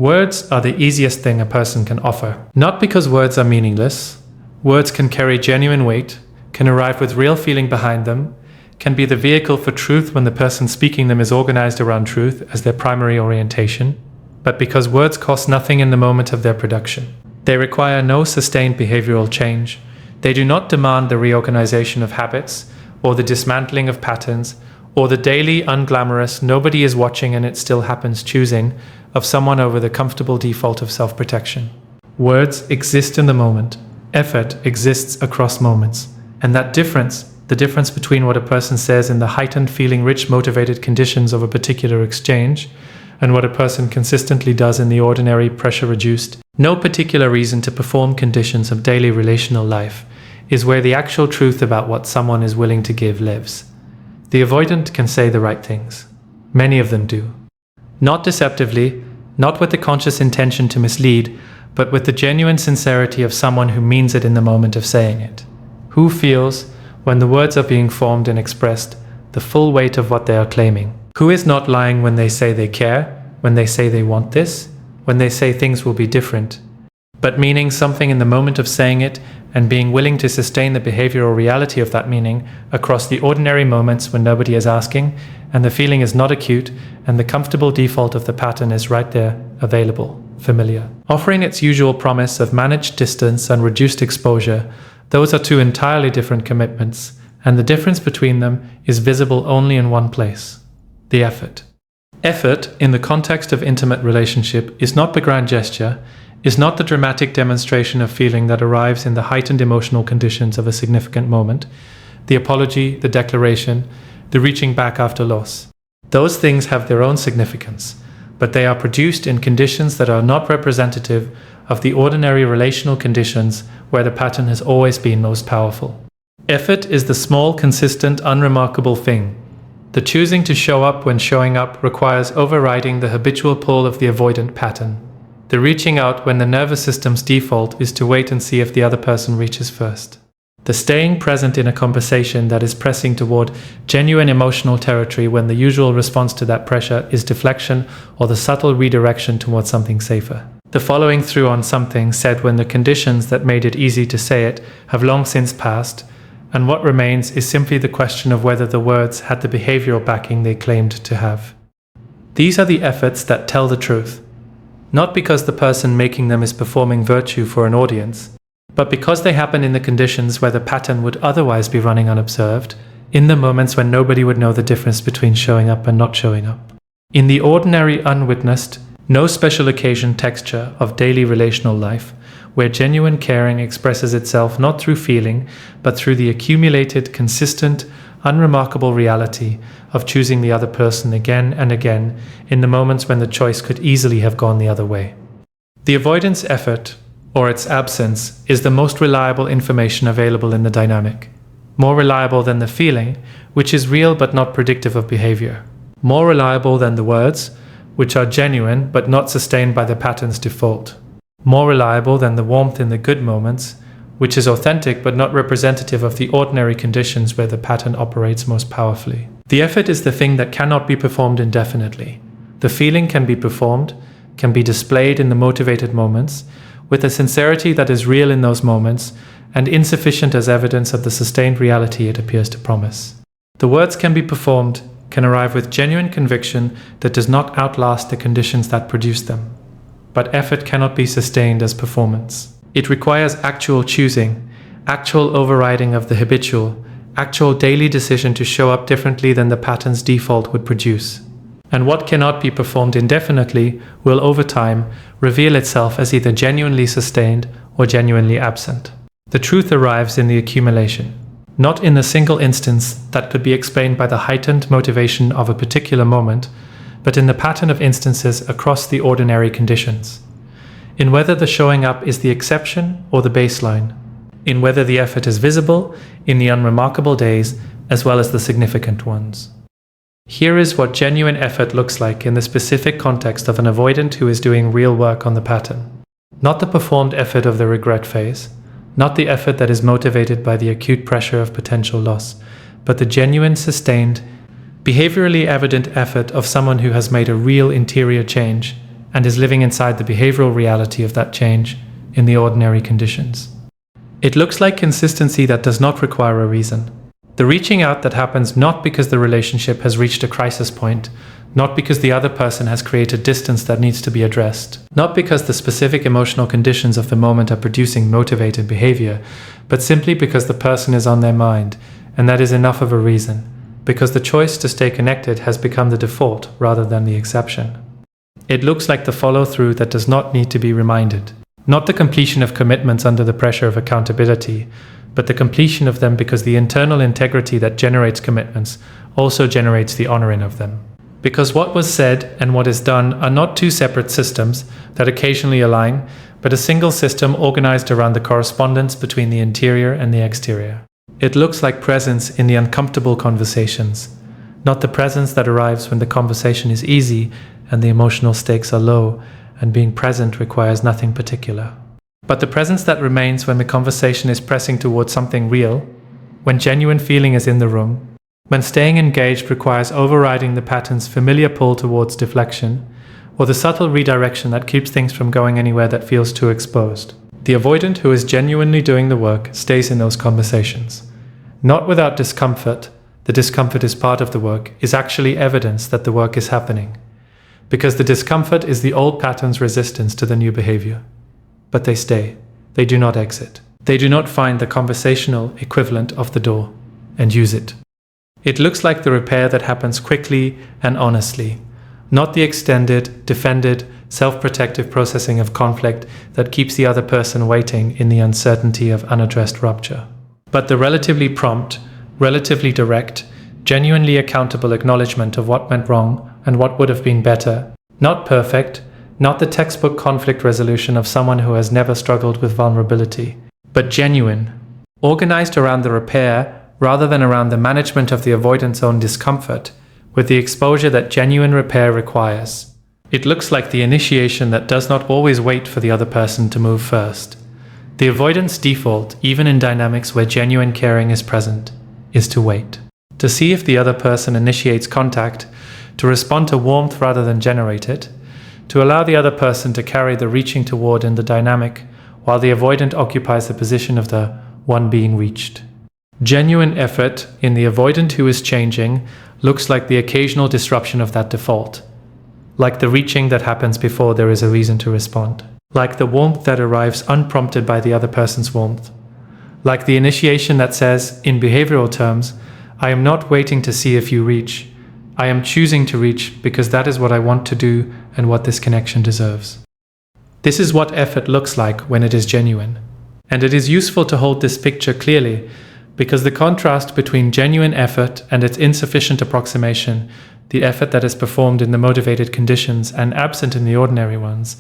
Words are the easiest thing a person can offer. Not because words are meaningless. Words can carry genuine weight, can arrive with real feeling behind them, can be the vehicle for truth when the person speaking them is organized around truth as their primary orientation, but because words cost nothing in the moment of their production. They require no sustained behavioral change. They do not demand the reorganization of habits, or the dismantling of patterns, or the daily, unglamorous, nobody is watching and it still happens choosing of someone over the comfortable default of self-protection. Words exist in the moment. Effort exists across moments. And that difference, the difference between what a person says in the heightened, feeling-rich, motivated conditions of a particular exchange, and what a person consistently does in the ordinary, pressure-reduced, no particular reason to perform conditions of daily relational life, is where the actual truth about what someone is willing to give lives. The avoidant can say the right things. Many of them do. Not deceptively, not with the conscious intention to mislead, but with the genuine sincerity of someone who means it in the moment of saying it. Who feels, when the words are being formed and expressed, the full weight of what they are claiming. Who is not lying when they say they care, when they say they want this, when they say things will be different, but meaning something in the moment of saying it and being willing to sustain the behavioral reality of that meaning across the ordinary moments when nobody is asking and the feeling is not acute and the comfortable default of the pattern is right there, available, familiar. Offering its usual promise of managed distance and reduced exposure, those are two entirely different commitments, and the difference between them is visible only in one place: the effort. Effort, in the context of intimate relationship, is not the grand gesture, is not the dramatic demonstration of feeling that arrives in the heightened emotional conditions of a significant moment, the apology, the declaration, the reaching back after loss. Those things have their own significance, but they are produced in conditions that are not representative of the ordinary relational conditions where the pattern has always been most powerful. Effort is the small, consistent, unremarkable thing. The choosing to show up when showing up requires overriding the habitual pull of the avoidant pattern. The reaching out when the nervous system's default is to wait and see if the other person reaches first. The staying present in a conversation that is pressing toward genuine emotional territory when the usual response to that pressure is deflection or the subtle redirection towards something safer. The following through on something said when the conditions that made it easy to say it have long since passed, and what remains is simply the question of whether the words had the behavioral backing they claimed to have. These are the efforts that tell the truth. Not because the person making them is performing virtue for an audience, but because they happen in the conditions where the pattern would otherwise be running unobserved, in the moments when nobody would know the difference between showing up and not showing up. In the ordinary, unwitnessed, no special occasion texture of daily relational life, where genuine caring expresses itself not through feeling, but through the accumulated, consistent, unremarkable reality of choosing the other person again and again in the moments when the choice could easily have gone the other way. The avoidance effort, or its absence, is the most reliable information available in the dynamic. More reliable than the feeling, which is real but not predictive of behavior. More reliable than the words, which are genuine but not sustained by the pattern's default. More reliable than the warmth in the good moments, which is authentic but not representative of the ordinary conditions where the pattern operates most powerfully. The effort is the thing that cannot be performed indefinitely. The feeling can be performed, can be displayed in the motivated moments, with a sincerity that is real in those moments, and insufficient as evidence of the sustained reality it appears to promise. The words can be performed, can arrive with genuine conviction that does not outlast the conditions that produce them. But effort cannot be sustained as performance. It requires actual choosing, actual overriding of the habitual, actual daily decision to show up differently than the pattern's default would produce. And what cannot be performed indefinitely will, over time, reveal itself as either genuinely sustained or genuinely absent. The truth arrives in the accumulation, not in the single instance that could be explained by the heightened motivation of a particular moment, but in the pattern of instances across the ordinary conditions. In whether the showing up is the exception or the baseline, in whether the effort is visible in the unremarkable days as well as the significant ones. Here is what genuine effort looks like in the specific context of an avoidant who is doing real work on the pattern. Not the performed effort of the regret phase, not the effort that is motivated by the acute pressure of potential loss, but the genuine, sustained, behaviorally evident effort of someone who has made a real interior change, and is living inside the behavioral reality of that change in the ordinary conditions. It looks like consistency that does not require a reason. The reaching out that happens not because the relationship has reached a crisis point, not because the other person has created distance that needs to be addressed, not because the specific emotional conditions of the moment are producing motivated behavior, but simply because the person is on their mind, and that is enough of a reason, because the choice to stay connected has become the default rather than the exception. It looks like the follow-through that does not need to be reminded, not the completion of commitments under the pressure of accountability, but the completion of them because the internal integrity that generates commitments also generates the honoring of them. Because what was said and what is done are not two separate systems that occasionally align, but a single system organized around the correspondence between the interior and the exterior. It looks like presence in the uncomfortable conversations, not the presence that arrives when the conversation is easy and the emotional stakes are low, and being present requires nothing particular. But the presence that remains when the conversation is pressing towards something real, when genuine feeling is in the room, when staying engaged requires overriding the pattern's familiar pull towards deflection, or the subtle redirection that keeps things from going anywhere that feels too exposed. The avoidant who is genuinely doing the work stays in those conversations. Not without discomfort. The discomfort is part of the work, is actually evidence that the work is happening. Because the discomfort is the old pattern's resistance to the new behavior. But they stay. They do not exit. They do not find the conversational equivalent of the door and use it. It looks like the repair that happens quickly and honestly, not the extended, defended, self-protective processing of conflict that keeps the other person waiting in the uncertainty of unaddressed rupture, but the relatively prompt, relatively direct, genuinely accountable acknowledgement of what went wrong and what would have been better, not perfect, not the textbook conflict resolution of someone who has never struggled with vulnerability, but genuine, organized around the repair rather than around the management of the avoidant's own discomfort, with the exposure that genuine repair requires. It looks like the initiation that does not always wait for the other person to move first. The avoidant's default, even in dynamics where genuine caring is present, is to wait. To see if the other person initiates contact, to respond to warmth rather than generate it, to allow the other person to carry the reaching toward in the dynamic, while the avoidant occupies the position of the one being reached. Genuine effort in the avoidant who is changing looks like the occasional disruption of that default, like the reaching that happens before there is a reason to respond, like the warmth that arrives unprompted by the other person's warmth, like the initiation that says, in behavioral terms, I am not waiting to see if you reach, I am choosing to reach because that is what I want to do and what this connection deserves. This is what effort looks like when it is genuine, and it is useful to hold this picture clearly because the contrast between genuine effort and its insufficient approximation, the effort that is performed in the motivated conditions and absent in the ordinary ones,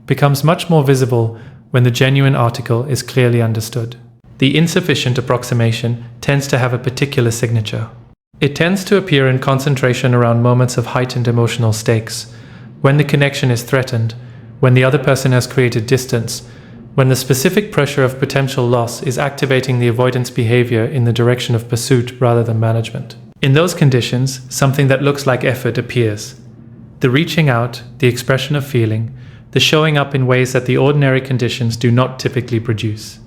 becomes much more visible when the genuine article is clearly understood. The insufficient approximation tends to have a particular signature. It tends to appear in concentration around moments of heightened emotional stakes, when the connection is threatened, when the other person has created distance, when the specific pressure of potential loss is activating the avoidance behavior in the direction of pursuit rather than management. In those conditions, something that looks like effort appears. The reaching out, the expression of feeling, the showing up in ways that the ordinary conditions do not typically produce.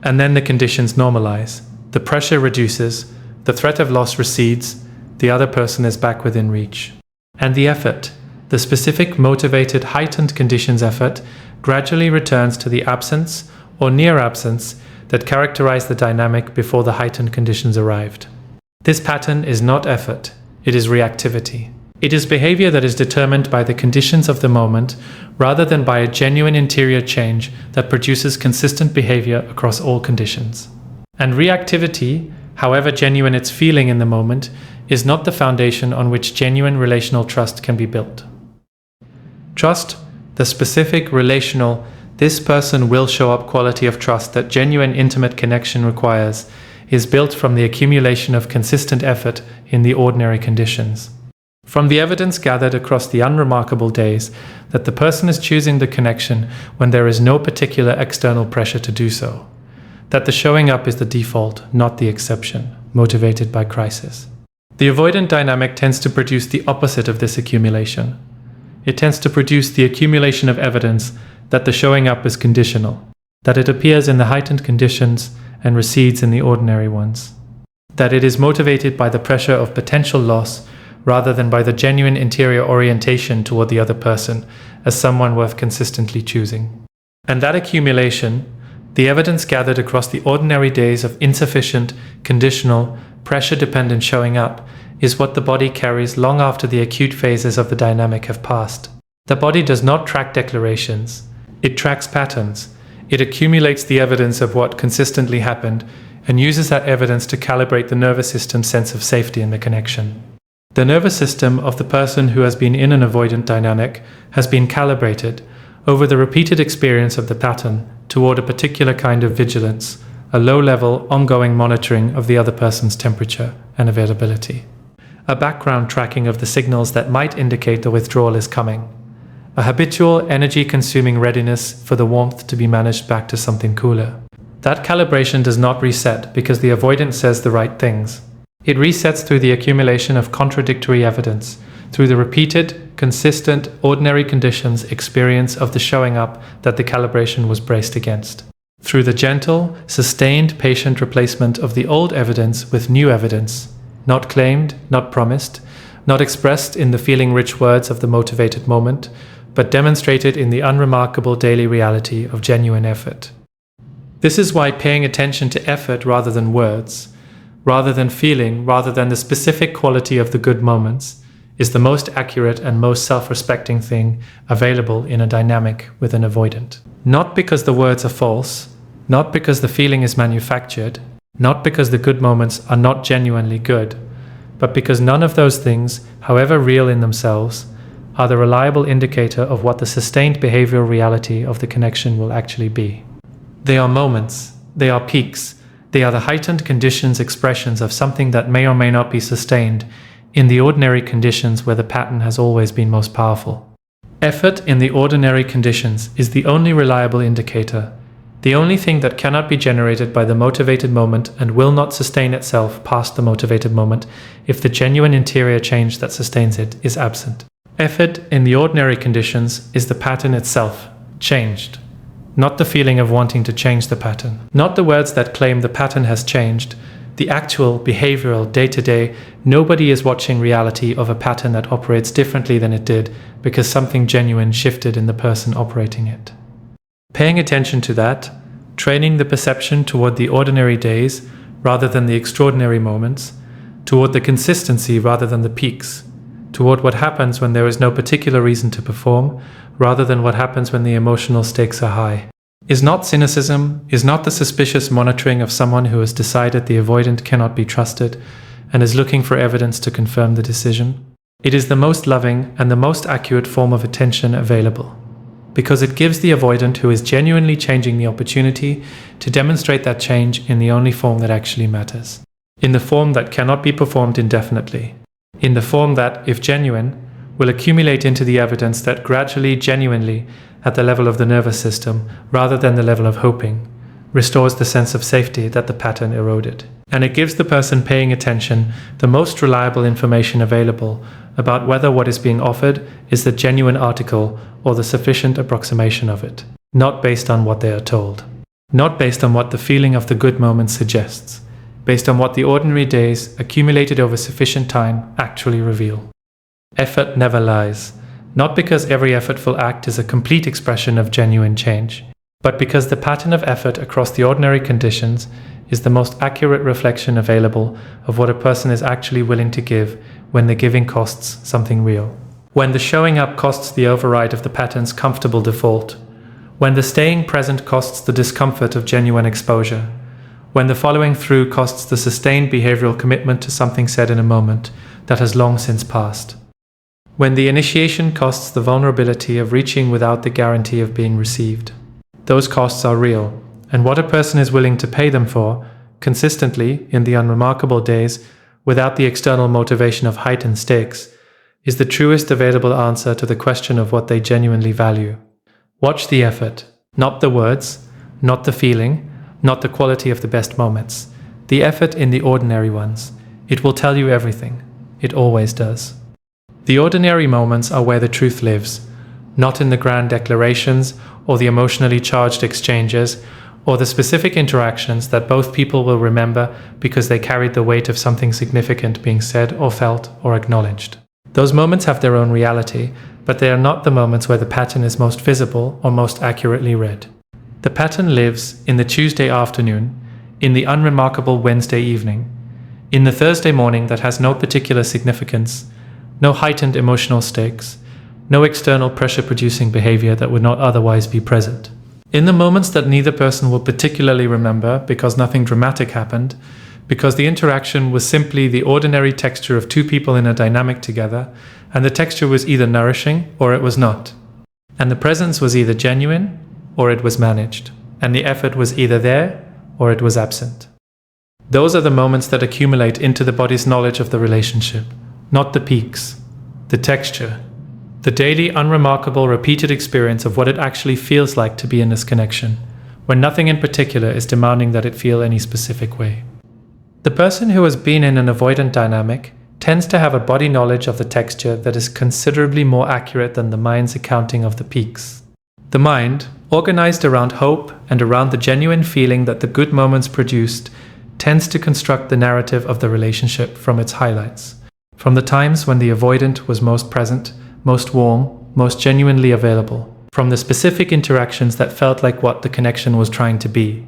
And then the conditions normalize. The pressure reduces, the threat of loss recedes, the other person is back within reach. And the effort, the specific motivated heightened conditions effort, gradually returns to the absence or near absence that characterized the dynamic before the heightened conditions arrived. This pattern is not effort, it is reactivity. It is behavior that is determined by the conditions of the moment rather than by a genuine interior change that produces consistent behavior across all conditions. And reactivity, however genuine its feeling in the moment, is not the foundation on which genuine relational trust can be built. Trust, the specific relational, this person will show up quality of trust that genuine intimate connection requires, is built from the accumulation of consistent effort in the ordinary conditions. From the evidence gathered across the unremarkable days that the person is choosing the connection when there is no particular external pressure to do so. That the showing up is the default, not the exception, motivated by crisis. The avoidant dynamic tends to produce the opposite of this accumulation. It tends to produce the accumulation of evidence that the showing up is conditional, that it appears in the heightened conditions and recedes in the ordinary ones, that it is motivated by the pressure of potential loss rather than by the genuine interior orientation toward the other person as someone worth consistently choosing. And that accumulation, the evidence gathered across the ordinary days of insufficient, conditional, pressure-dependent showing up, is what the body carries long after the acute phases of the dynamic have passed. The body does not track declarations. It tracks patterns. It accumulates the evidence of what consistently happened and uses that evidence to calibrate the nervous system's sense of safety in the connection. The nervous system of the person who has been in an avoidant dynamic has been calibrated over the repeated experience of the pattern toward a particular kind of vigilance, a low-level, ongoing monitoring of the other person's temperature and availability, a background tracking of the signals that might indicate the withdrawal is coming, a habitual, energy-consuming readiness for the warmth to be managed back to something cooler. That calibration does not reset because the avoidant says the right things. It resets through the accumulation of contradictory evidence, through the repeated, consistent, ordinary conditions experience of the showing up that the calibration was braced against, through the gentle, sustained, patient replacement of the old evidence with new evidence, not claimed, not promised, not expressed in the feeling-rich words of the motivated moment, but demonstrated in the unremarkable daily reality of genuine effort. This is why paying attention to effort rather than words, rather than feeling, rather than the specific quality of the good moments, is the most accurate and most self-respecting thing available in a dynamic with an avoidant. Not because the words are false, not because the feeling is manufactured, not because the good moments are not genuinely good, but because none of those things, however real in themselves, are the reliable indicator of what the sustained behavioral reality of the connection will actually be. They are moments, they are peaks, they are the heightened conditions expressions of something that may or may not be sustained in the ordinary conditions where the pattern has always been most powerful. Effort in the ordinary conditions is the only reliable indicator, the only thing that cannot be generated by the motivated moment and will not sustain itself past the motivated moment if the genuine interior change that sustains it is absent. Effort in the ordinary conditions is the pattern itself, changed. Not the feeling of wanting to change the pattern. Not the words that claim the pattern has changed. The actual, behavioral, day-to-day, nobody is watching reality of a pattern that operates differently than it did because something genuine shifted in the person operating it. Paying attention to that, training the perception toward the ordinary days rather than the extraordinary moments, toward the consistency rather than the peaks, toward what happens when there is no particular reason to perform, rather than what happens when the emotional stakes are high, is not cynicism, is not the suspicious monitoring of someone who has decided the avoidant cannot be trusted and is looking for evidence to confirm the decision. It is the most loving and the most accurate form of attention available, because it gives the avoidant who is genuinely changing the opportunity to demonstrate that change in the only form that actually matters, in the form that cannot be performed indefinitely, in the form that, if genuine, will accumulate into the evidence that gradually, genuinely, at the level of the nervous system, rather than the level of hoping, restores the sense of safety that the pattern eroded. And it gives the person paying attention the most reliable information available about whether what is being offered is the genuine article or the sufficient approximation of it, not based on what they are told, not based on what the feeling of the good moment suggests, based on what the ordinary days accumulated over sufficient time actually reveal. Effort never lies, not because every effortful act is a complete expression of genuine change, but because the pattern of effort across the ordinary conditions is the most accurate reflection available of what a person is actually willing to give when the giving costs something real. When the showing up costs the override of the pattern's comfortable default, when the staying present costs the discomfort of genuine exposure, when the following through costs the sustained behavioral commitment to something said in a moment that has long since passed, when the initiation costs the vulnerability of reaching without the guarantee of being received. Those costs are real, and what a person is willing to pay them for, consistently, in the unremarkable days, without the external motivation of heightened stakes, is the truest available answer to the question of what they genuinely value. Watch the effort, not the words, not the feeling, not the quality of the best moments. The effort in the ordinary ones. It will tell you everything. It always does. The ordinary moments are where the truth lives, not in the grand declarations or the emotionally charged exchanges or the specific interactions that both people will remember because they carried the weight of something significant being said or felt or acknowledged. Those moments have their own reality, but they are not the moments where the pattern is most visible or most accurately read. The pattern lives in the Tuesday afternoon, in the unremarkable Wednesday evening, in the Thursday morning that has no particular significance, no heightened emotional stakes, no external pressure-producing behavior that would not otherwise be present. In the moments that neither person will particularly remember because nothing dramatic happened, because the interaction was simply the ordinary texture of two people in a dynamic together, and the texture was either nourishing or it was not. And the presence was either genuine or it was managed, and the effort was either there or it was absent. Those are the moments that accumulate into the body's knowledge of the relationship, not the peaks, the texture, the daily, unremarkable, repeated experience of what it actually feels like to be in this connection, when nothing in particular is demanding that it feel any specific way. The person who has been in an avoidant dynamic tends to have a body knowledge of the texture that is considerably more accurate than the mind's accounting of the peaks. The mind, organized around hope and around the genuine feeling that the good moments produced, tends to construct the narrative of the relationship from its highlights, from the times when the avoidant was most present, most warm, most genuinely available, from the specific interactions that felt like what the connection was trying to be,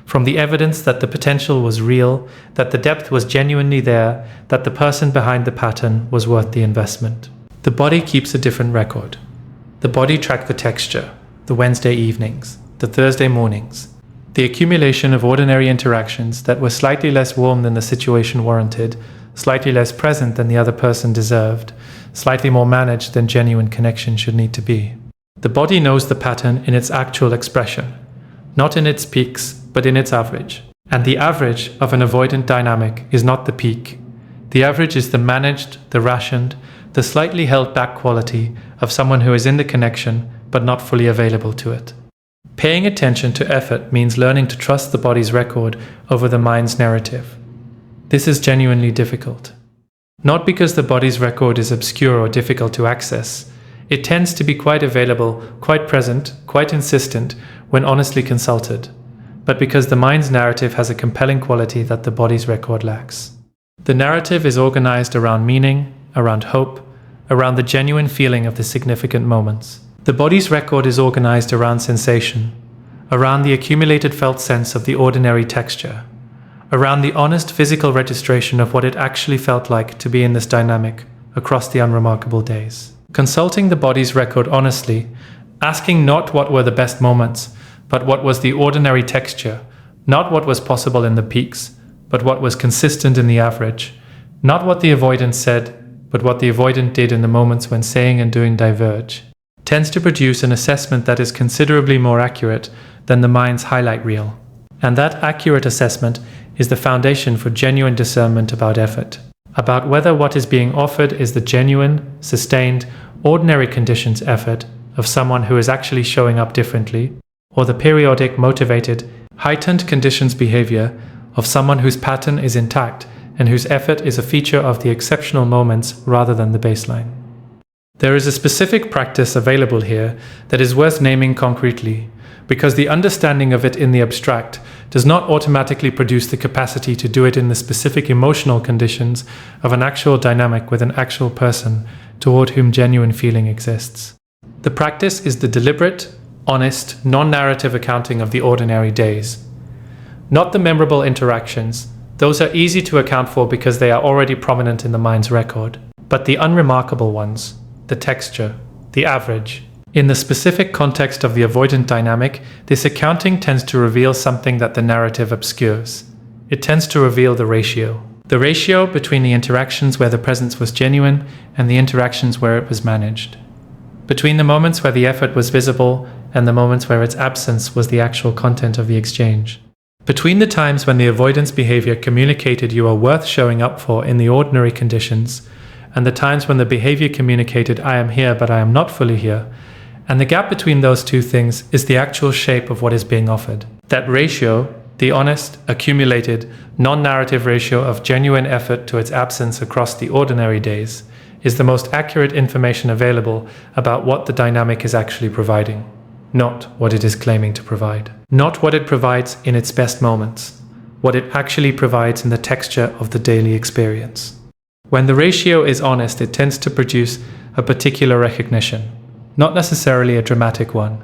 from the evidence that the potential was real, that the depth was genuinely there, that the person behind the pattern was worth the investment. The body keeps a different record. The body tracked the texture, the Wednesday evenings, the Thursday mornings, the accumulation of ordinary interactions that were slightly less warm than the situation warranted, slightly less present than the other person deserved, slightly more managed than genuine connection should need to be. The body knows the pattern in its actual expression, not in its peaks, but in its average. And the average of an avoidant dynamic is not the peak. The average is the managed, the rationed, the slightly held back quality of someone who is in the connection but not fully available to it. Paying attention to effort means learning to trust the body's record over the mind's narrative. This is genuinely difficult. Not because the body's record is obscure or difficult to access. It tends to be quite available, quite present, quite insistent when honestly consulted, but because the mind's narrative has a compelling quality that the body's record lacks. The narrative is organized around meaning, around hope, around the genuine feeling of the significant moments. The body's record is organized around sensation, around the accumulated felt sense of the ordinary texture, around the honest physical registration of what it actually felt like to be in this dynamic across the unremarkable days. Consulting the body's record honestly, asking not what were the best moments, but what was the ordinary texture, not what was possible in the peaks, but what was consistent in the average, not what the avoidant said, but what the avoidant did in the moments when saying and doing diverge, tends to produce an assessment that is considerably more accurate than the mind's highlight reel. And that accurate assessment is the foundation for genuine discernment about effort, about whether what is being offered is the genuine, sustained, ordinary conditions effort of someone who is actually showing up differently, or the periodic, motivated, heightened conditions behavior of someone whose pattern is intact and whose effort is a feature of the exceptional moments rather than the baseline. There is a specific practice available here that is worth naming concretely, because the understanding of it in the abstract does not automatically produce the capacity to do it in the specific emotional conditions of an actual dynamic with an actual person toward whom genuine feeling exists. The practice is the deliberate, honest, non-narrative accounting of the ordinary days. Not the memorable interactions, those are easy to account for because they are already prominent in the mind's record, but the unremarkable ones, the texture, the average. In the specific context of the avoidant dynamic, this accounting tends to reveal something that the narrative obscures. It tends to reveal the ratio between the interactions where the presence was genuine and the interactions where it was managed, between the moments where the effort was visible and the moments where its absence was the actual content of the exchange, between the times when the avoidance behavior communicated you are worth showing up for in the ordinary conditions and the times when the behavior communicated I am here but I am not fully here. And the gap between those two things is the actual shape of what is being offered. That ratio, the honest, accumulated, non-narrative ratio of genuine effort to its absence across the ordinary days, is the most accurate information available about what the dynamic is actually providing, not what it is claiming to provide. Not what it provides in its best moments, what it actually provides in the texture of the daily experience. When the ratio is honest, it tends to produce a particular recognition, not necessarily a dramatic one,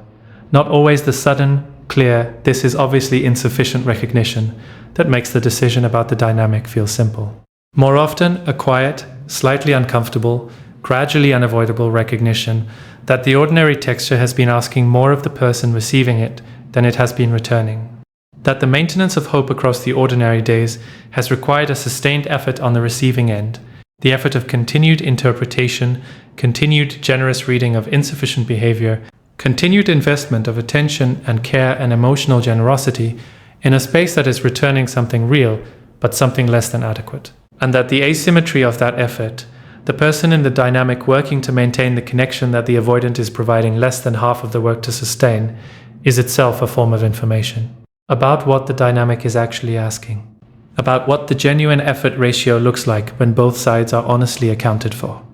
not always the sudden, clear, this is obviously insufficient recognition that makes the decision about the dynamic feel simple. More often, a quiet, slightly uncomfortable, gradually unavoidable recognition that the ordinary texture has been asking more of the person receiving it than it has been returning. That the maintenance of hope across the ordinary days has required a sustained effort on the receiving end, the effort of continued interpretation, continued generous reading of insufficient behavior, continued investment of attention and care and emotional generosity in a space that is returning something real, but something less than adequate. And that the asymmetry of that effort, the person in the dynamic working to maintain the connection that the avoidant is providing less than half of the work to sustain, is itself a form of information about what the dynamic is actually asking, about what the genuine effort ratio looks like when both sides are honestly accounted for.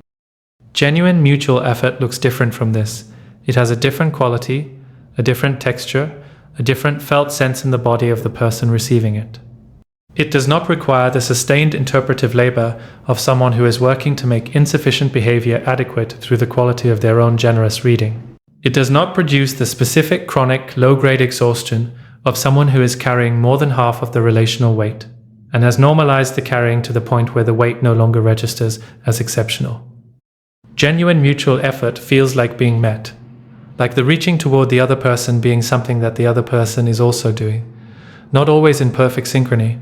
Genuine mutual effort looks different from this. It has a different quality, a different texture, a different felt sense in the body of the person receiving it. It does not require the sustained interpretive labor of someone who is working to make insufficient behavior adequate through the quality of their own generous reading. It does not produce the specific chronic low-grade exhaustion of someone who is carrying more than half of the relational weight and has normalized the carrying to the point where the weight no longer registers as exceptional. Genuine mutual effort feels like being met, like the reaching toward the other person being something that the other person is also doing, not always in perfect synchrony,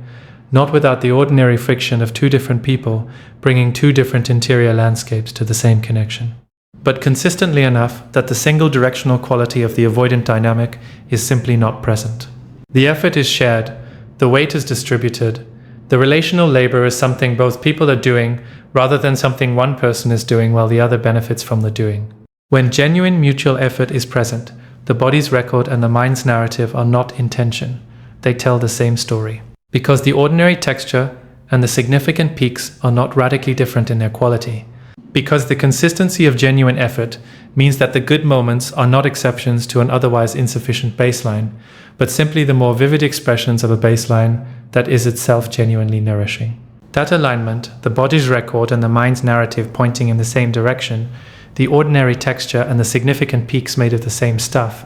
not without the ordinary friction of two different people bringing two different interior landscapes to the same connection, but consistently enough that the single directional quality of the avoidant dynamic is simply not present. The effort is shared, the weight is distributed, the relational labor is something both people are doing rather than something one person is doing while the other benefits from the doing. When genuine mutual effort is present, the body's record and the mind's narrative are not in tension. They tell the same story. Because the ordinary texture and the significant peaks are not radically different in their quality. Because the consistency of genuine effort means that the good moments are not exceptions to an otherwise insufficient baseline, but simply the more vivid expressions of a baseline that is itself genuinely nourishing. That alignment, the body's record and the mind's narrative pointing in the same direction, the ordinary texture and the significant peaks made of the same stuff,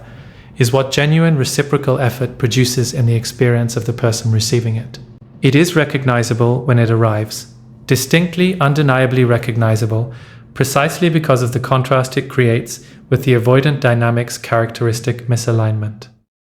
is what genuine reciprocal effort produces in the experience of the person receiving it. It is recognizable when it arrives, distinctly, undeniably recognizable, precisely because of the contrast it creates with the avoidant dynamic's characteristic misalignment.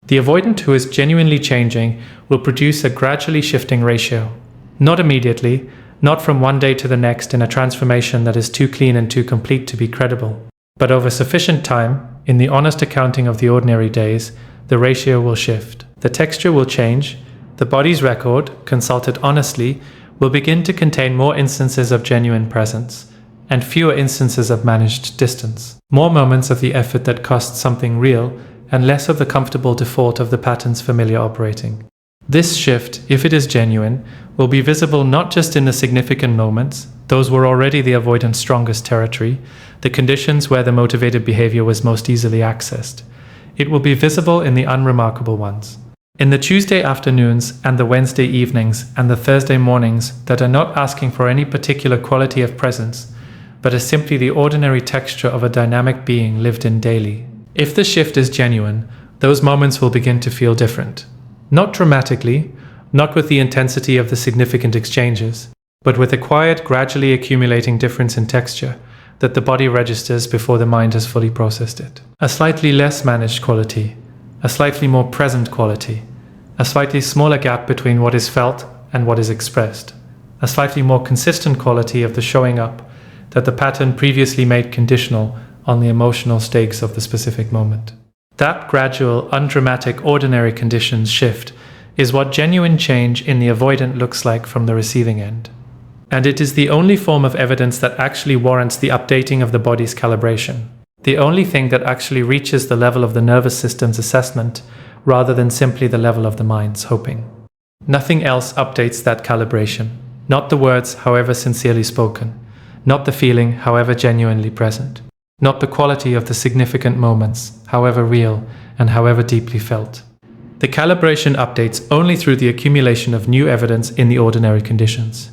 The avoidant who is genuinely changing will produce a gradually shifting ratio, not immediately, not from one day to the next in a transformation that is too clean and too complete to be credible, but over sufficient time, in the honest accounting of the ordinary days, the ratio will shift. The texture will change. The body's record, consulted honestly, will begin to contain more instances of genuine presence and fewer instances of managed distance. More moments of the effort that cost something real and less of the comfortable default of the pattern's familiar operating. This shift, if it is genuine, will be visible not just in the significant moments, those were already the avoidant's strongest territory, the conditions where the motivated behavior was most easily accessed. It will be visible in the unremarkable ones. In the Tuesday afternoons and the Wednesday evenings and the Thursday mornings that are not asking for any particular quality of presence, but are simply the ordinary texture of a dynamic being lived in daily. If the shift is genuine, those moments will begin to feel different. Not dramatically, not with the intensity of the significant exchanges, but with a quiet, gradually accumulating difference in texture that the body registers before the mind has fully processed it. A slightly less managed quality, a slightly more present quality, a slightly smaller gap between what is felt and what is expressed, a slightly more consistent quality of the showing up that the pattern previously made conditional on the emotional stakes of the specific moment. That gradual, undramatic, ordinary conditions shift is what genuine change in the avoidant looks like from the receiving end. And it is the only form of evidence that actually warrants the updating of the body's calibration. The only thing that actually reaches the level of the nervous system's assessment rather than simply the level of the mind's hoping. Nothing else updates that calibration. Not the words, however sincerely spoken. not the feeling, however genuinely present, not the quality of the significant moments, however real and however deeply felt. The calibration updates only through the accumulation of new evidence in the ordinary conditions,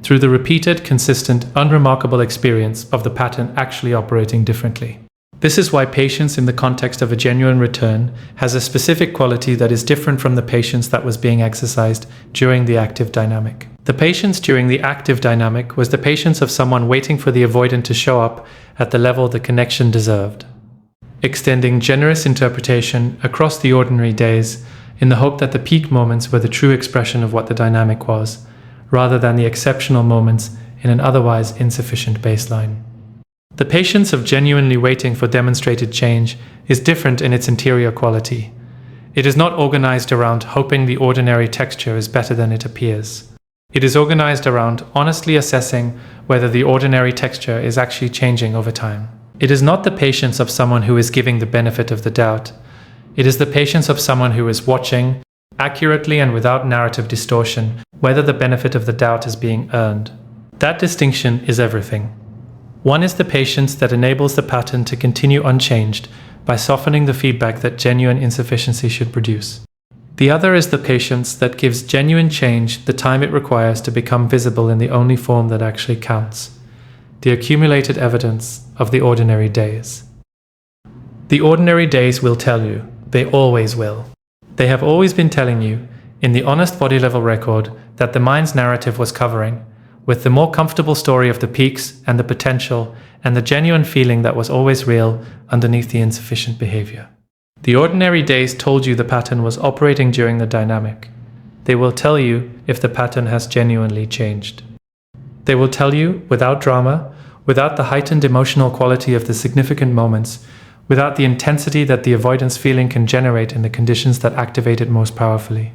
through the repeated, consistent, unremarkable experience of the pattern actually operating differently. This is why patience in the context of a genuine return has a specific quality that is different from the patience that was being exercised during the active dynamic. The patience during the active dynamic was the patience of someone waiting for the avoidant to show up at the level the connection deserved, extending generous interpretation across the ordinary days in the hope that the peak moments were the true expression of what the dynamic was, rather than the exceptional moments in an otherwise insufficient baseline. The patience of genuinely waiting for demonstrated change is different in its interior quality. It is not organized around hoping the ordinary texture is better than it appears. It is organized around honestly assessing whether the ordinary texture is actually changing over time. It is not the patience of someone who is giving the benefit of the doubt. It is the patience of someone who is watching, accurately and without narrative distortion, whether the benefit of the doubt is being earned. That distinction is everything. One is the patience that enables the pattern to continue unchanged by softening the feedback that genuine insufficiency should produce. The other is the patience that gives genuine change the time it requires to become visible in the only form that actually counts, the accumulated evidence of the ordinary days. The ordinary days will tell you, they always will. They have always been telling you, in the honest body-level record that the mind's narrative was covering, with the more comfortable story of the peaks and the potential and the genuine feeling that was always real underneath the insufficient behavior. The ordinary days told you the pattern was operating during the dynamic. They will tell you if the pattern has genuinely changed. They will tell you without drama, without the heightened emotional quality of the significant moments, without the intensity that the avoidance feeling can generate in the conditions that activate it most powerfully.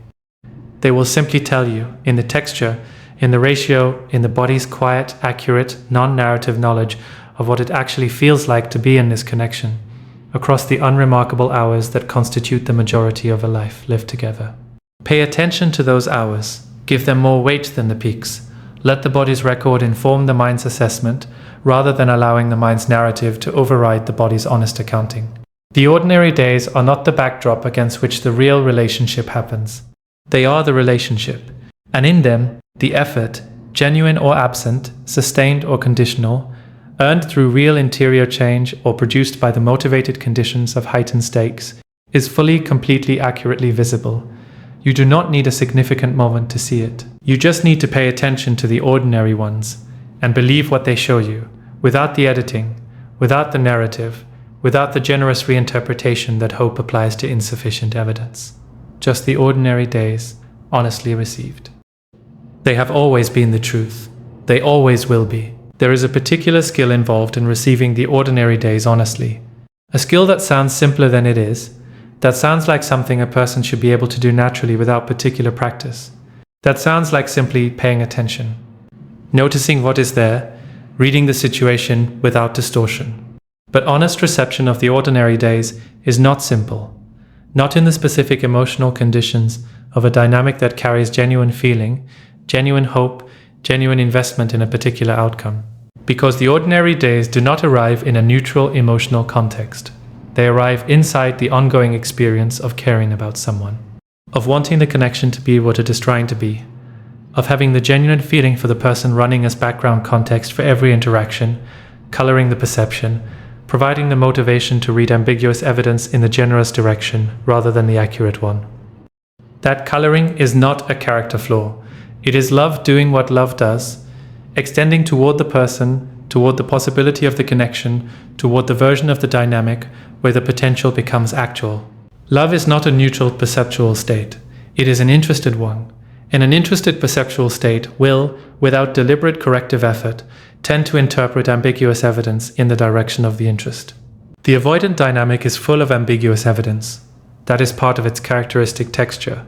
They will simply tell you, in the texture, in the ratio, in the body's quiet, accurate, non-narrative knowledge of what it actually feels like to be in this connection, across the unremarkable hours that constitute the majority of a life lived together. Pay attention to those hours. Give them more weight than the peaks. Let the body's record inform the mind's assessment, rather than allowing the mind's narrative to override the body's honest accounting. The ordinary days are not the backdrop against which the real relationship happens. They are the relationship, and in them, the effort, genuine or absent, sustained or conditional, earned through real interior change or produced by the motivated conditions of heightened stakes, is fully, completely, accurately visible. You do not need a significant moment to see it. You just need to pay attention to the ordinary ones and believe what they show you, without the editing, without the narrative, without the generous reinterpretation that hope applies to insufficient evidence. Just the ordinary days, honestly received. They have always been the truth. They always will be. There is a particular skill involved in receiving the ordinary days honestly. A skill that sounds simpler than it is, that sounds like something a person should be able to do naturally without particular practice. That sounds like simply paying attention, noticing what is there, reading the situation without distortion. But honest reception of the ordinary days is not simple, not in the specific emotional conditions of a dynamic that carries genuine feeling, genuine hope, genuine investment in a particular outcome. Because the ordinary days do not arrive in a neutral emotional context. They arrive inside the ongoing experience of caring about someone, of wanting the connection to be what it is trying to be, of having the genuine feeling for the person running as background context for every interaction, coloring the perception, providing the motivation to read ambiguous evidence in the generous direction rather than the accurate one. That coloring is not a character flaw. It is love doing what love does, extending toward the person, toward the possibility of the connection, toward the version of the dynamic where the potential becomes actual. Love is not a neutral perceptual state. It is an interested one. And an interested perceptual state will, without deliberate corrective effort, tend to interpret ambiguous evidence in the direction of the interest. The avoidant dynamic is full of ambiguous evidence. That is part of its characteristic texture.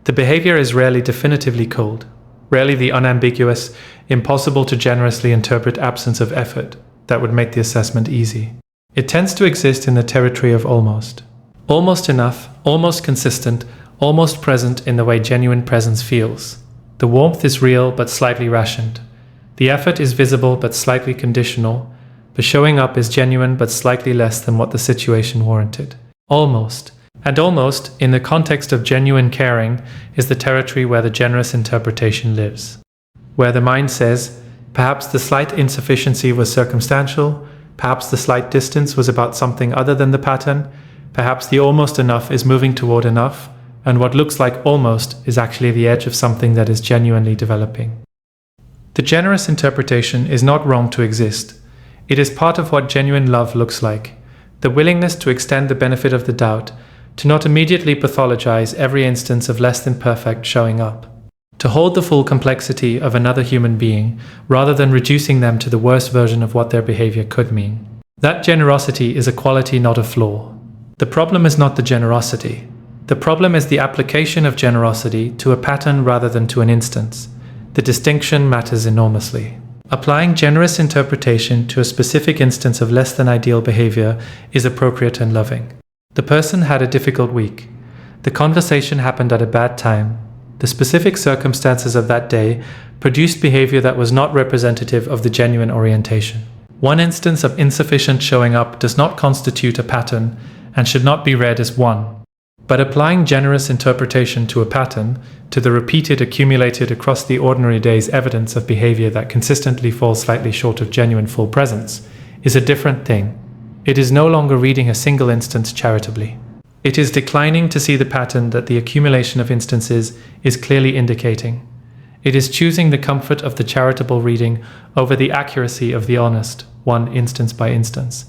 The behavior is rarely definitively cold, rarely the unambiguous, impossible to generously interpret absence of effort that would make the assessment easy. It tends to exist in the territory of almost. Almost enough, almost consistent, almost present in the way genuine presence feels. The warmth is real but slightly rationed. The effort is visible but slightly conditional. The showing up is genuine but slightly less than what the situation warranted. Almost. And almost, in the context of genuine caring, is the territory where the generous interpretation lives. Where the mind says, perhaps the slight insufficiency was circumstantial, perhaps the slight distance was about something other than the pattern, perhaps the almost enough is moving toward enough, and what looks like almost is actually the edge of something that is genuinely developing. The generous interpretation is not wrong to exist. It is part of what genuine love looks like. The willingness to extend the benefit of the doubt, to not immediately pathologize every instance of less than perfect showing up. To hold the full complexity of another human being, rather than reducing them to the worst version of what their behavior could mean. That generosity is a quality, not a flaw. The problem is not the generosity. The problem is the application of generosity to a pattern rather than to an instance. The distinction matters enormously. Applying generous interpretation to a specific instance of less than ideal behavior is appropriate and loving. The person had a difficult week. The conversation happened at a bad time. The specific circumstances of that day produced behavior that was not representative of the genuine orientation. One instance of insufficient showing up does not constitute a pattern and should not be read as one. But applying generous interpretation to a pattern, to the repeated accumulated across the ordinary day's evidence of behavior that consistently falls slightly short of genuine full presence, is a different thing. It is no longer reading a single instance charitably. It is declining to see the pattern that the accumulation of instances is clearly indicating. It is choosing the comfort of the charitable reading over the accuracy of the honest, one instance by instance.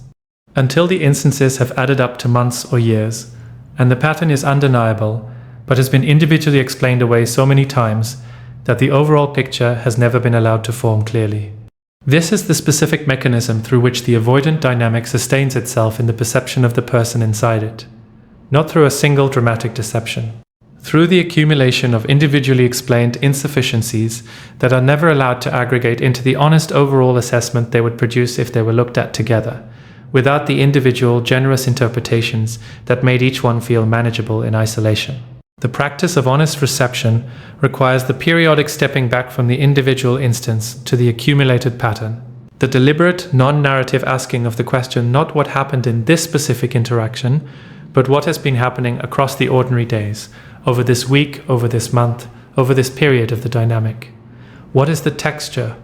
Until the instances have added up to months or years, and the pattern is undeniable, but has been individually explained away so many times that the overall picture has never been allowed to form clearly. This is the specific mechanism through which the avoidant dynamic sustains itself in the perception of the person inside it. Not through a single dramatic deception. Through the accumulation of individually explained insufficiencies that are never allowed to aggregate into the honest overall assessment they would produce if they were looked at together, without the individual generous interpretations that made each one feel manageable in isolation. The practice of honest reception requires the periodic stepping back from the individual instance to the accumulated pattern. The deliberate, non-narrative asking of the question not what happened in this specific interaction, but what has been happening across the ordinary days, over this week, over this month, over this period of the dynamic. What is the texture?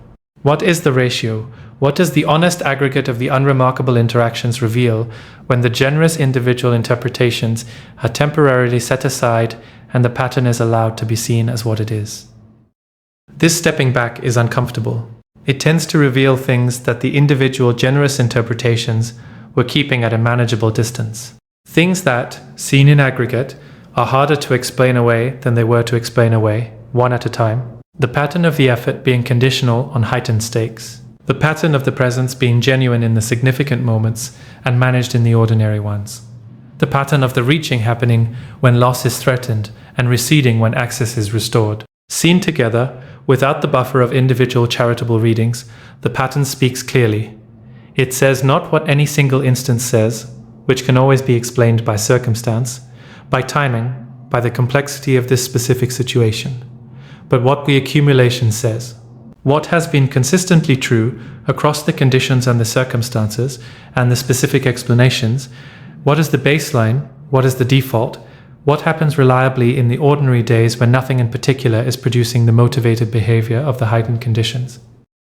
What is the ratio? What does the honest aggregate of the unremarkable interactions reveal when the generous individual interpretations are temporarily set aside and the pattern is allowed to be seen as what it is? This stepping back is uncomfortable. It tends to reveal things that the individual generous interpretations were keeping at a manageable distance. Things that, seen in aggregate, are harder to explain away than they were to explain away, one at a time. The pattern of the effort being conditional on heightened stakes. The pattern of the presence being genuine in the significant moments and managed in the ordinary ones. The pattern of the reaching happening when loss is threatened and receding when access is restored. Seen together, without the buffer of individual charitable readings, the pattern speaks clearly. It says not what any single instance says, which can always be explained by circumstance, by timing, by the complexity of this specific situation, but what the accumulation says. What has been consistently true across the conditions and the circumstances and the specific explanations? What is the baseline? What is the default? What happens reliably in the ordinary days when nothing in particular is producing the motivated behavior of the heightened conditions?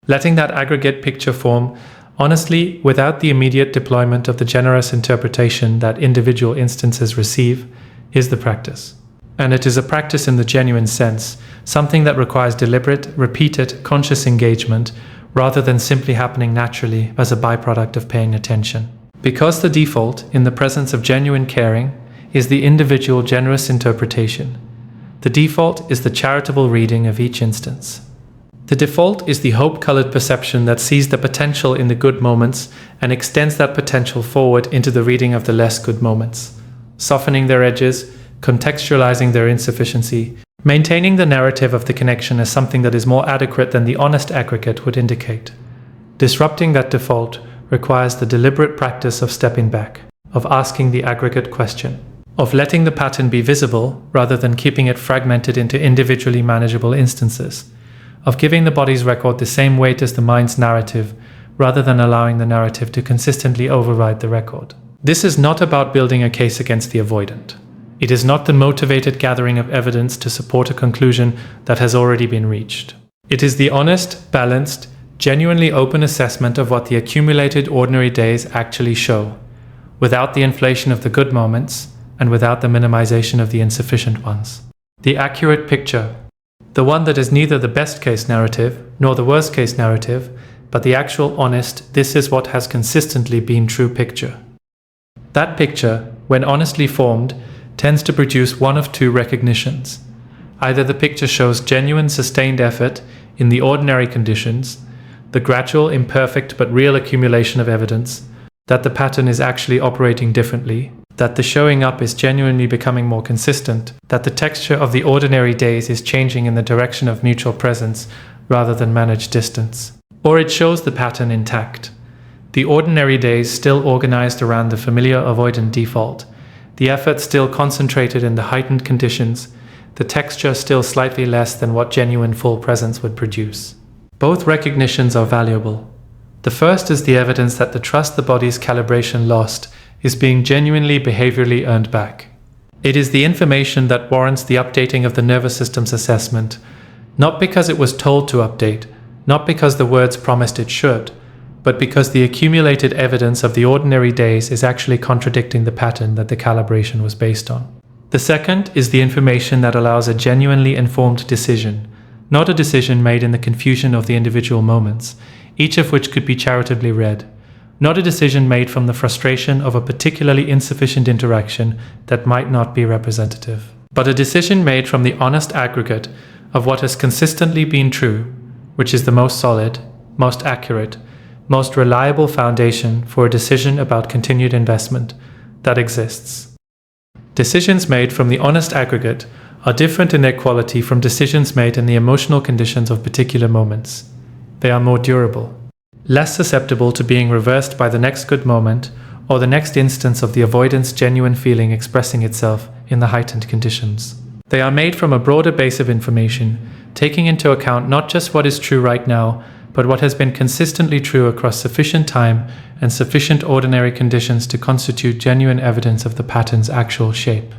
Letting that aggregate picture form honestly without the immediate deployment of the generous interpretation that individual instances receive is the practice. And it is a practice in the genuine sense, something that requires deliberate, repeated, conscious engagement rather than simply happening naturally as a byproduct of paying attention. Because the default, in the presence of genuine caring, is the individual generous interpretation. The default is the charitable reading of each instance. The default is the hope-colored perception that sees the potential in the good moments and extends that potential forward into the reading of the less good moments, softening their edges, contextualizing their insufficiency, maintaining the narrative of the connection as something that is more adequate than the honest aggregate would indicate. Disrupting that default requires the deliberate practice of stepping back, of asking the aggregate question, of letting the pattern be visible rather than keeping it fragmented into individually manageable instances, of giving the body's record the same weight as the mind's narrative, rather than allowing the narrative to consistently override the record. This is not about building a case against the avoidant. It is not the motivated gathering of evidence to support a conclusion that has already been reached. It is the honest, balanced, genuinely open assessment of what the accumulated ordinary days actually show, without the inflation of the good moments and without the minimization of the insufficient ones. The accurate picture, the one that is neither the best case narrative nor the worst case narrative, but the actual honest, this is what has consistently been true picture. That picture, when honestly formed, tends to produce one of two recognitions. Either the picture shows genuine sustained effort in the ordinary conditions, the gradual, imperfect but real accumulation of evidence that the pattern is actually operating differently, that the showing up is genuinely becoming more consistent, that the texture of the ordinary days is changing in the direction of mutual presence rather than managed distance. Or it shows the pattern intact. The ordinary days still organized around the familiar avoidant default, the effort still concentrated in the heightened conditions, the texture still slightly less than what genuine full presence would produce. Both recognitions are valuable. The first is the evidence that the trust the body's calibration lost is being genuinely behaviorally earned back. It is the information that warrants the updating of the nervous system's assessment, not because it was told to update, not because the words promised it should, but because the accumulated evidence of the ordinary days is actually contradicting the pattern that the calibration was based on. The second is the information that allows a genuinely informed decision, not a decision made in the confusion of the individual moments, each of which could be charitably read, not a decision made from the frustration of a particularly insufficient interaction that might not be representative, but a decision made from the honest aggregate of what has consistently been true, which is the most solid, most accurate, most reliable foundation for a decision about continued investment that exists. Decisions made from the honest aggregate are different in their quality from decisions made in the emotional conditions of particular moments. They are more durable, less susceptible to being reversed by the next good moment or the next instance of the avoidant's genuine feeling expressing itself in the heightened conditions. They are made from a broader base of information, taking into account not just what is true right now, but what has been consistently true across sufficient time and sufficient ordinary conditions to constitute genuine evidence of the pattern's actual shape.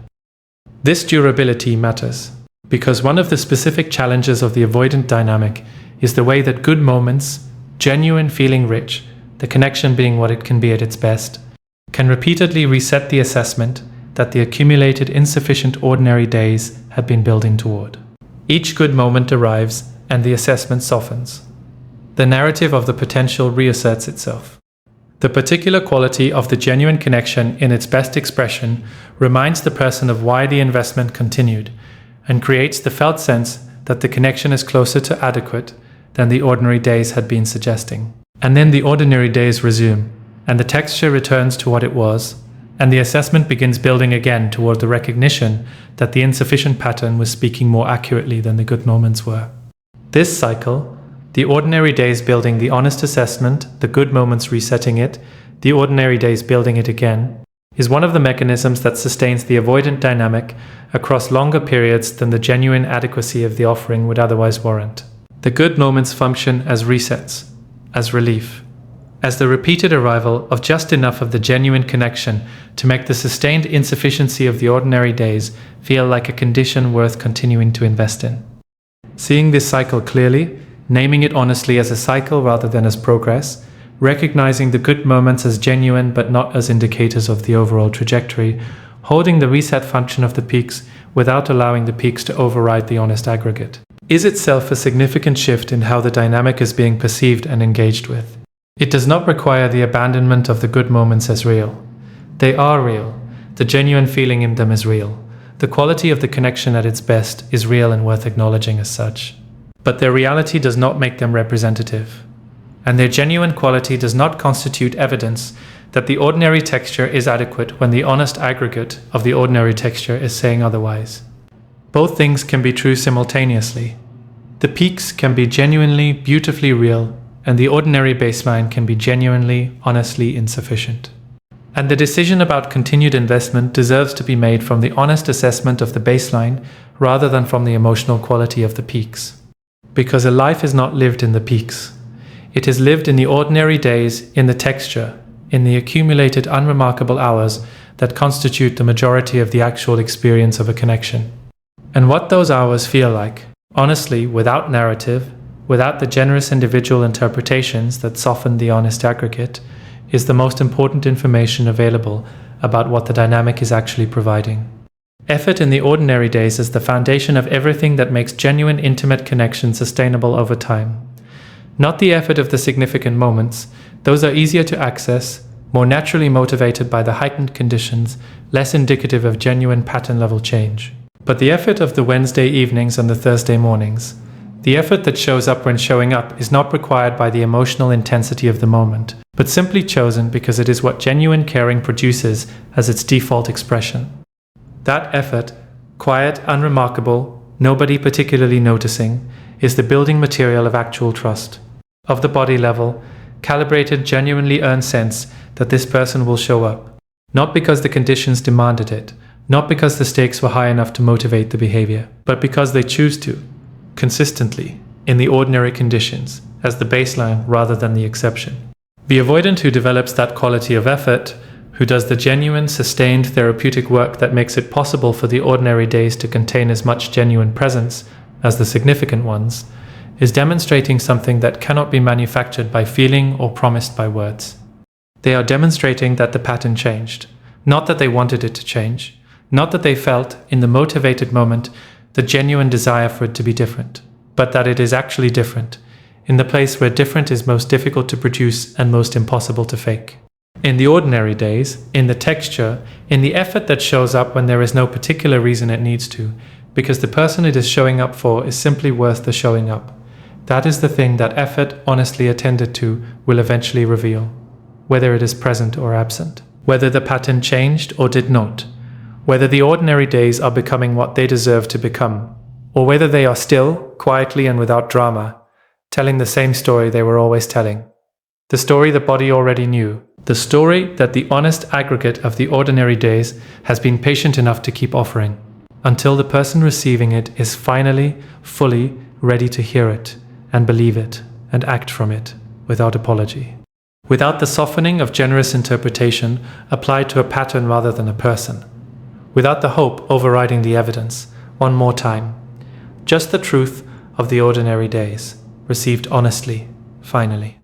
This durability matters, because one of the specific challenges of the avoidant dynamic is the way that good moments, genuine feeling rich, the connection being what it can be at its best, can repeatedly reset the assessment that the accumulated insufficient ordinary days have been building toward. Each good moment arrives and the assessment softens. The narrative of the potential reasserts itself. The particular quality of the genuine connection in its best expression reminds the person of why the investment continued and creates the felt sense that the connection is closer to adequate than the ordinary days had been suggesting. And then the ordinary days resume, and the texture returns to what it was, and the assessment begins building again toward the recognition that the insufficient pattern was speaking more accurately than the good moments were. This cycle, the ordinary days building the honest assessment, the good moments resetting it, the ordinary days building it again, is one of the mechanisms that sustains the avoidant dynamic across longer periods than the genuine adequacy of the offering would otherwise warrant. The good moments function as resets, as relief, as the repeated arrival of just enough of the genuine connection to make the sustained insufficiency of the ordinary days feel like a condition worth continuing to invest in. Seeing this cycle clearly, naming it honestly as a cycle rather than as progress, recognizing the good moments as genuine but not as indicators of the overall trajectory, holding the reset function of the peaks without allowing the peaks to override the honest aggregate, is itself a significant shift in how the dynamic is being perceived and engaged with. It does not require the abandonment of the good moments as real. They are real. The genuine feeling in them is real. The quality of the connection at its best is real and worth acknowledging as such. But their reality does not make them representative. And their genuine quality does not constitute evidence that the ordinary texture is adequate when the honest aggregate of the ordinary texture is saying otherwise. Both things can be true simultaneously. The peaks can be genuinely, beautifully real, and the ordinary baseline can be genuinely, honestly insufficient. And the decision about continued investment deserves to be made from the honest assessment of the baseline rather than from the emotional quality of the peaks. Because a life is not lived in the peaks. It is lived in the ordinary days, in the texture, in the accumulated unremarkable hours that constitute the majority of the actual experience of a connection. And what those hours feel like, honestly, without narrative, without the generous individual interpretations that soften the honest aggregate, is the most important information available about what the dynamic is actually providing. Effort in the ordinary days is the foundation of everything that makes genuine intimate connection sustainable over time. Not the effort of the significant moments, those are easier to access, more naturally motivated by the heightened conditions, less indicative of genuine pattern-level change. But the effort of the Wednesday evenings and the Thursday mornings, the effort that shows up when showing up, is not required by the emotional intensity of the moment, but simply chosen because it is what genuine caring produces as its default expression. That effort, quiet, unremarkable, nobody particularly noticing, is the building material of actual trust. Of the body level, calibrated, genuinely earned sense that this person will show up. Not because the conditions demanded it, not because the stakes were high enough to motivate the behavior, but because they choose to, consistently, in the ordinary conditions, as the baseline rather than the exception. The avoidant who develops that quality of effort, who does the genuine, sustained therapeutic work that makes it possible for the ordinary days to contain as much genuine presence as the significant ones, is demonstrating something that cannot be manufactured by feeling or promised by words. They are demonstrating that the pattern changed, not that they wanted it to change, not that they felt, in the motivated moment, the genuine desire for it to be different, but that it is actually different, in the place where different is most difficult to produce and most impossible to fake. In the ordinary days, in the texture, in the effort that shows up when there is no particular reason it needs to, because the person it is showing up for is simply worth the showing up. That is the thing that effort, honestly attended to, will eventually reveal, whether it is present or absent, whether the pattern changed or did not, whether the ordinary days are becoming what they deserve to become, or whether they are still, quietly and without drama, telling the same story they were always telling. The story the body already knew, the story that the honest aggregate of the ordinary days has been patient enough to keep offering, until the person receiving it is finally, fully ready to hear it, and believe it, and act from it, without apology. Without the softening of generous interpretation applied to a pattern rather than a person. Without the hope overriding the evidence, one more time. Just the truth of the ordinary days, received honestly, finally.